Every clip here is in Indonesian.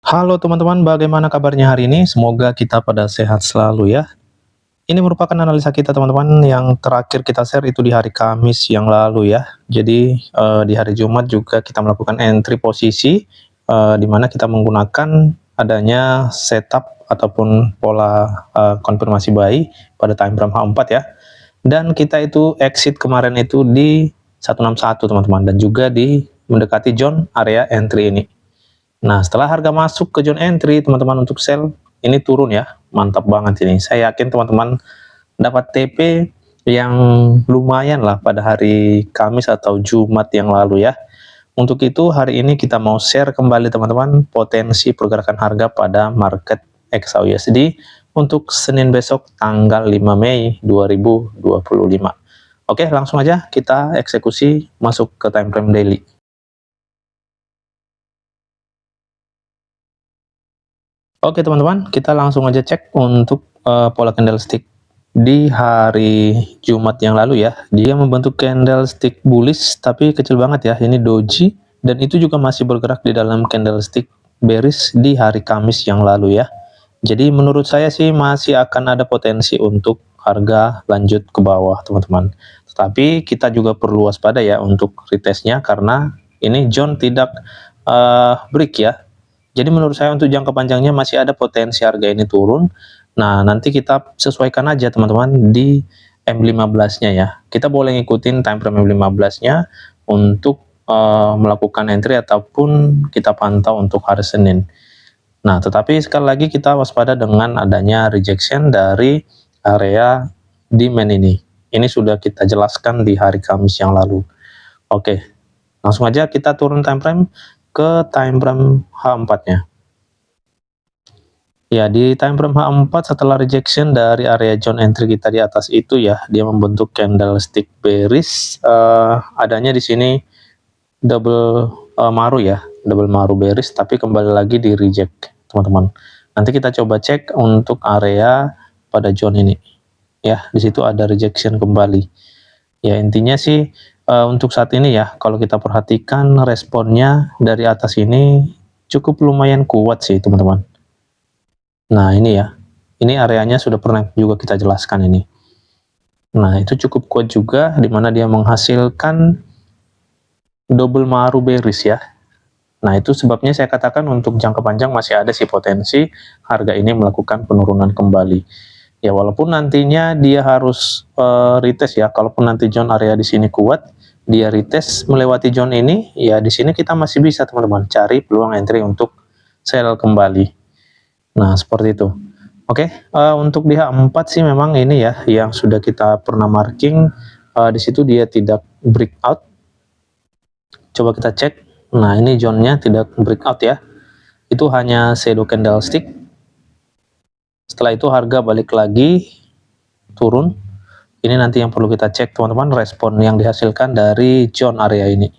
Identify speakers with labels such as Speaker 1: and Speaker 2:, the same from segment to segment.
Speaker 1: Halo teman-teman, bagaimana kabarnya hari ini? Semoga kita pada sehat selalu ya. Ini merupakan analisa kita teman-teman yang terakhir kita share itu di hari Kamis yang lalu ya. Jadi di hari Jumat juga kita melakukan entry posisi di mana kita menggunakan adanya setup ataupun pola konfirmasi buy pada time frame H4 ya. Dan kita itu exit kemarin itu di 161 teman-teman, dan juga di mendekati zone area entry ini. Nah, setelah harga masuk ke zone entry, teman-teman, untuk sell, ini turun ya. Mantap banget ini. Saya yakin teman-teman dapat TP yang lumayan lah pada hari Kamis atau Jumat yang lalu ya. Untuk itu, hari ini kita mau share kembali teman-teman potensi pergerakan harga pada market XAUSD untuk Senin besok tanggal 5 Mei 2025. Oke, langsung aja kita eksekusi masuk ke time frame daily. Oke teman-teman, kita langsung aja cek untuk pola candlestick di hari Jumat yang lalu ya. Dia membentuk candlestick bullish tapi kecil banget ya, ini doji, dan itu juga masih bergerak di dalam candlestick bearish di hari Kamis yang lalu ya. Jadi menurut saya sih masih akan ada potensi untuk harga lanjut ke bawah teman-teman. Tetapi kita juga perlu waspada ya untuk retestnya, karena ini John tidak break ya. Jadi menurut saya untuk jangka panjangnya masih ada potensi harga ini turun. Nah, nanti kita sesuaikan aja teman-teman di M15-nya ya. Kita boleh ngikutin time frame M15-nya untuk melakukan entry ataupun kita pantau untuk hari Senin. Nah, tetapi sekali lagi kita waspada dengan adanya rejection dari area demand ini. Ini sudah kita jelaskan di hari Kamis yang lalu. Oke, langsung aja kita turun time frame ke time frame H4-nya. Ya, di time frame H4 setelah rejection dari area zone entry kita di atas itu ya, dia membentuk candlestick bearish, adanya di sini double maru ya, double maru bearish, tapi kembali lagi di reject, teman-teman. Nanti kita coba cek untuk area pada zone ini. Ya, di situ ada rejection kembali. Ya, intinya sih untuk saat ini ya, kalau kita perhatikan responnya dari atas ini cukup lumayan kuat sih, teman-teman. Nah, ini ya. Ini areanya sudah pernah juga kita jelaskan ini. Nah, itu cukup kuat juga, di mana dia menghasilkan double maru bearish ya. Nah, itu sebabnya saya katakan untuk jangka panjang masih ada sih potensi harga ini melakukan penurunan kembali. Ya, walaupun nantinya dia harus retest ya, kalaupun nanti zone area di sini kuat, dia retest melewati zone ini, ya di sini kita masih bisa teman-teman cari peluang entry untuk sell kembali. Nah, seperti itu. Oke, untuk di H4 sih memang ini ya, yang sudah kita pernah marking, di situ dia tidak breakout. Coba kita cek. Nah, ini zone-nya tidak breakout ya. Itu hanya shadow candlestick. Setelah itu harga balik lagi turun. Ini nanti yang perlu kita cek teman-teman, respon yang dihasilkan dari zone area ini.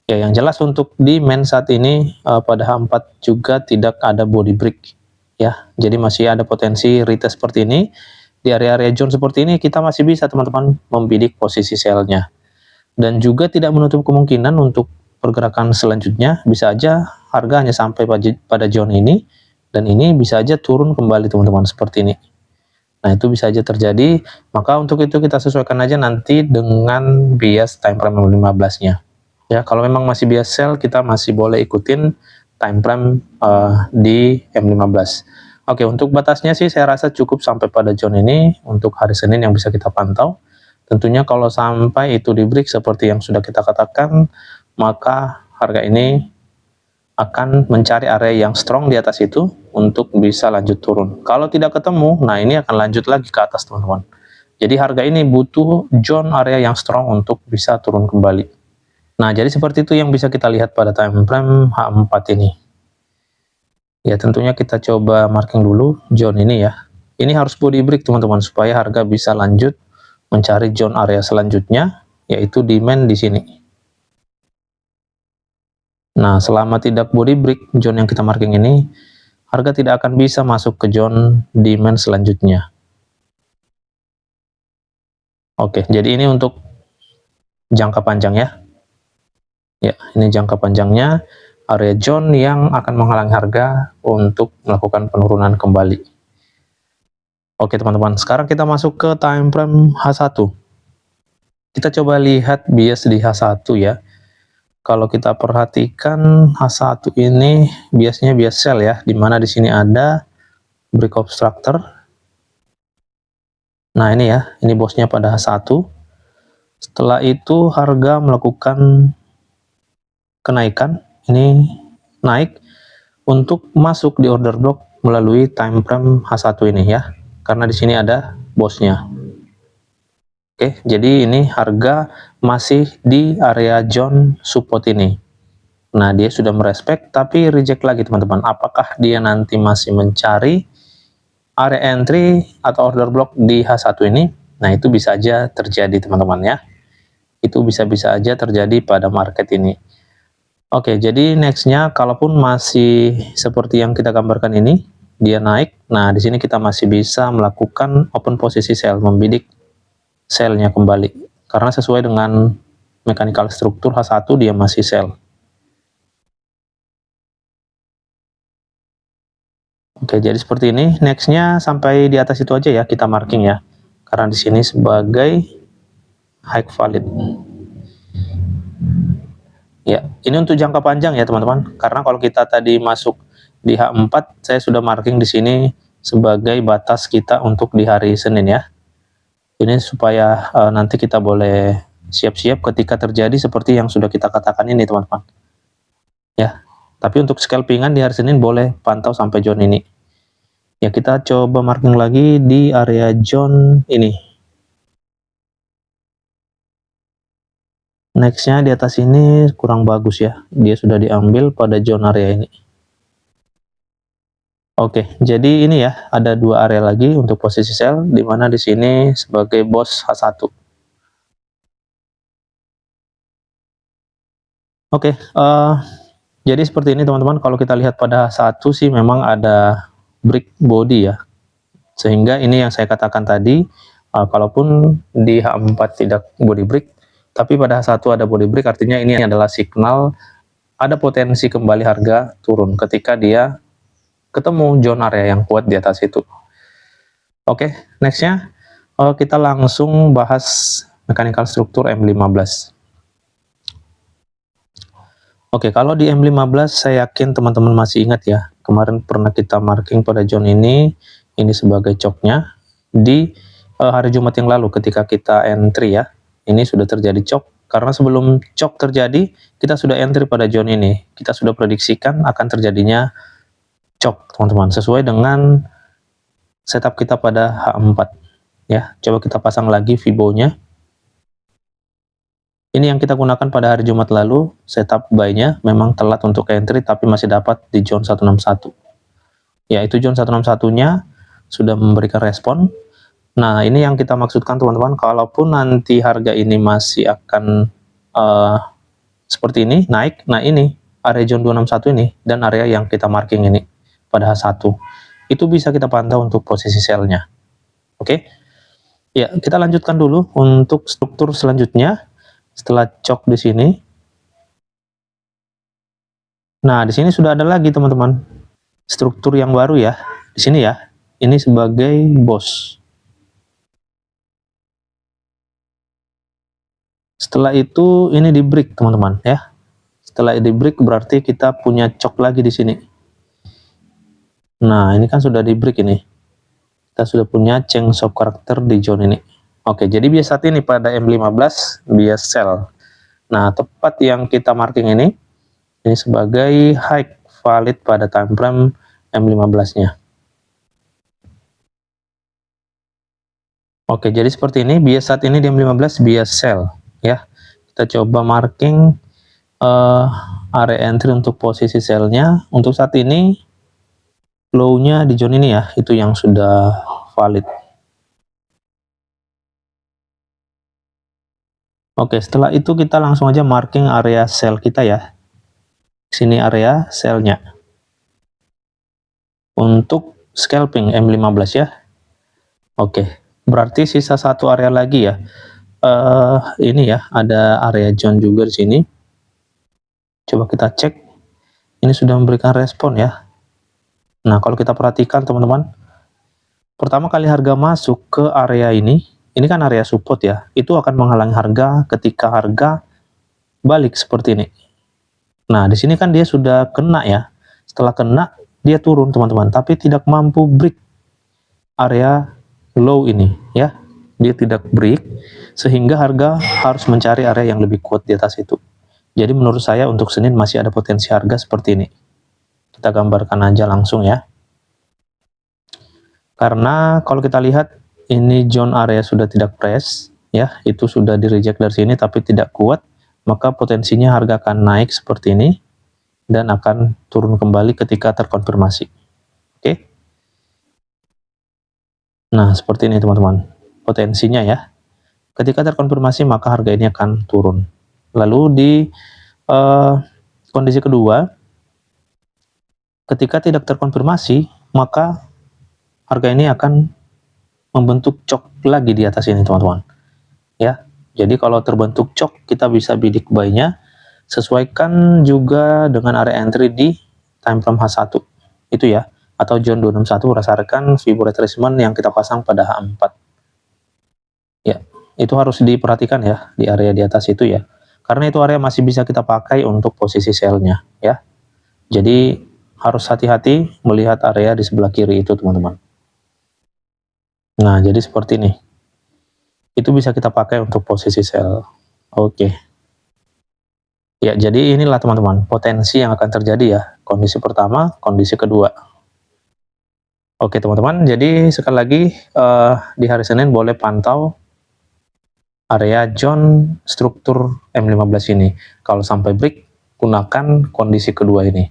Speaker 1: Ya, yang jelas untuk di main saat ini pada H4 juga tidak ada body break ya. Jadi masih ada potensi retest seperti ini. Di area-area zone seperti ini kita masih bisa teman-teman membidik posisi sell-nya. Dan juga tidak menutup kemungkinan untuk pergerakan selanjutnya, bisa aja harga hanya sampai pada zone ini, dan ini bisa aja turun kembali teman-teman seperti ini. Nah, itu bisa aja terjadi, maka untuk itu kita sesuaikan aja nanti dengan bias time frame 15-nya. Ya, kalau memang masih bias sell, kita masih boleh ikutin time frame di M15. Oke, untuk batasnya sih saya rasa cukup sampai pada zone ini untuk hari Senin yang bisa kita pantau. Tentunya kalau sampai itu di break seperti yang sudah kita katakan, maka harga ini akan mencari area yang strong di atas itu untuk bisa lanjut turun. Kalau tidak ketemu, nah ini akan lanjut lagi ke atas teman-teman. Jadi harga ini butuh zone area yang strong untuk bisa turun kembali. Nah, jadi seperti itu yang bisa kita lihat pada time frame H4 ini. Ya, tentunya kita coba marking dulu zone ini ya. Ini harus body break teman-teman supaya harga bisa lanjut mencari zone area selanjutnya, yaitu demand di sini. Nah, selama tidak body break zone yang kita marking ini, harga tidak akan bisa masuk ke zone demand selanjutnya. Oke, jadi ini untuk jangka panjang ya. Ya, ini jangka panjangnya. area zone yang akan menghalangi harga untuk melakukan penurunan kembali. Oke teman-teman, sekarang kita masuk ke time frame H1. Kita coba lihat bias di H1 ya. Kalau kita perhatikan H1 ini biasanya bias sell ya, dimana di sini ada break obstructor. Nah ini ya, ini bosnya pada H1. Setelah itu harga melakukan kenaikan, ini naik untuk masuk di order block melalui time frame H1 ini ya, karena di sini ada bosnya. Oke, jadi ini harga masih di area zone support ini. Nah, dia sudah merespek tapi reject lagi teman-teman. Apakah dia nanti masih mencari area entry atau order block di H1 ini? Nah, itu bisa aja terjadi teman-teman ya. Itu bisa-bisa aja terjadi pada market ini. Oke, jadi nextnya kalaupun masih seperti yang kita gambarkan ini, dia naik. Nah, di sini kita masih bisa melakukan open posisi sell, membidik sell-nya kembali. Karena sesuai dengan mechanical struktur H1 dia masih sell. Oke, jadi seperti ini. Nextnya sampai di atas itu aja ya kita marking ya. Karena di sini sebagai high valid. Ya, ini untuk jangka panjang ya teman-teman. Karena kalau kita tadi masuk di H4, saya sudah marking di sini sebagai batas kita untuk di hari Senin ya. Ini supaya nanti kita boleh siap-siap ketika terjadi seperti yang sudah kita katakan ini teman-teman. Ya, tapi untuk scalpingan di hari Senin boleh pantau sampai zone ini. Ya, kita coba marking lagi di area zone ini. Nextnya di atas ini kurang bagus ya. Dia sudah diambil pada zone area ini. Oke, jadi ini ya, ada dua area lagi untuk posisi sell, di mana di sini sebagai bos H1. Oke, jadi seperti ini teman-teman, kalau kita lihat pada H1 sih memang ada break body ya. Sehingga ini yang saya katakan tadi, kalaupun di H4 tidak body break, tapi pada H1 ada body break, artinya ini adalah signal ada potensi kembali harga turun ketika dia ketemu zone area yang kuat di atas itu. Oke, nextnya kita langsung bahas mechanical struktur M15. Oke, kalau di M15 saya yakin teman-teman masih ingat ya, kemarin pernah kita marking pada zone ini sebagai choknya di hari Jumat yang lalu ketika kita entry ya. Ini sudah terjadi chok, karena sebelum chok terjadi kita sudah entry pada zone ini. Kita sudah prediksikan akan terjadinya chok teman-teman, sesuai dengan setup kita pada H4 ya. Coba kita pasang lagi Fibo-nya. Ini yang kita gunakan pada hari Jumat lalu, setup buy-nya memang telat untuk entry tapi masih dapat di zone 161. Yaitu zone 161-nya sudah memberikan respon. Nah, ini yang kita maksudkan teman-teman, kalaupun nanti harga ini masih akan seperti ini, naik, nah ini area zone 261 ini dan area yang kita marking ini pada H1. Itu bisa kita pantau untuk posisi sell-nya. Oke. Ya, kita lanjutkan dulu untuk struktur selanjutnya. Setelah cok di sini, nah di sini sudah ada lagi teman-teman struktur yang baru ya. Di sini ya, ini sebagai bos. Setelah itu ini di break teman-teman ya. Setelah di break berarti kita punya cok lagi di sini. Nah ini kan sudah di break ini. Kita sudah punya change of character di zone ini. Oke, jadi bias saat ini pada M15 bias sell. Nah tepat yang kita marking ini sebagai high valid pada time frame M15-nya. Oke, jadi seperti ini bias saat ini di M15 bias sell ya. Kita coba marking area entry untuk posisi sell-nya. Untuk saat ini low-nya di zone ini ya, itu yang sudah valid. Oke, setelah itu kita langsung aja marking area sell kita ya. Sini area sell-nya. Untuk scalping M15 ya. Oke, berarti sisa satu area lagi ya. Ini ya, ada area zone juga di sini. Coba kita cek. ini sudah memberikan respon ya. Nah, kalau kita perhatikan teman-teman, pertama kali harga masuk ke area ini kan area support ya, itu akan menghalangi harga ketika harga balik seperti ini. Nah, di sini kan dia sudah kena ya, setelah kena dia turun teman-teman, tapi tidak mampu break area low ini ya, dia tidak break, sehingga harga harus mencari area yang lebih kuat di atas itu. Jadi menurut saya untuk Senin masih ada potensi harga seperti ini. Kita gambarkan aja langsung ya. Karena kalau kita lihat ini zone area sudah tidak press ya, itu sudah di reject dari sini tapi tidak kuat, maka potensinya harga akan naik seperti ini dan akan turun kembali ketika terkonfirmasi. Oke. Nah, seperti ini teman-teman. Potensinya ya. Ketika terkonfirmasi maka harga ini akan turun. Lalu di kondisi kedua, ketika tidak terkonfirmasi maka harga ini akan membentuk cok lagi di atas ini teman-teman ya. Jadi kalau terbentuk cok kita bisa bidik buy-nya, sesuaikan juga dengan area entry di time frame H1 itu ya, atau zone 261 berdasarkan Fibonacci retracement yang kita pasang pada H4 ya. Itu harus diperhatikan ya di area di atas itu ya, karena itu area masih bisa kita pakai untuk posisi sell-nya ya. Jadi harus hati-hati melihat area di sebelah kiri itu teman-teman. Nah, jadi seperti ini. Itu bisa kita pakai untuk posisi sell. Oke. Ya, jadi inilah teman-teman, potensi yang akan terjadi ya. Kondisi pertama, kondisi kedua. Oke teman-teman, jadi sekali lagi di hari Senin boleh pantau area zone struktur M15 ini. Kalau sampai break, gunakan kondisi kedua ini.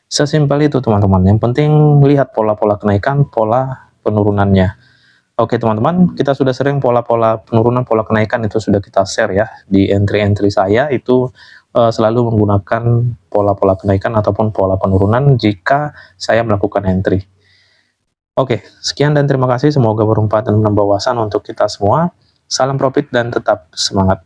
Speaker 1: Sesimpel itu teman-teman. Yang penting lihat pola-pola kenaikan, pola penurunannya. Oke teman-teman, kita sudah sering pola-pola penurunan, pola kenaikan itu sudah kita share ya. Di entry-entry saya itu selalu menggunakan pola-pola kenaikan ataupun pola penurunan jika saya melakukan entry. Oke, sekian dan terima kasih. Semoga bermanfaat dan menambah wawasan untuk kita semua. Salam profit dan tetap semangat.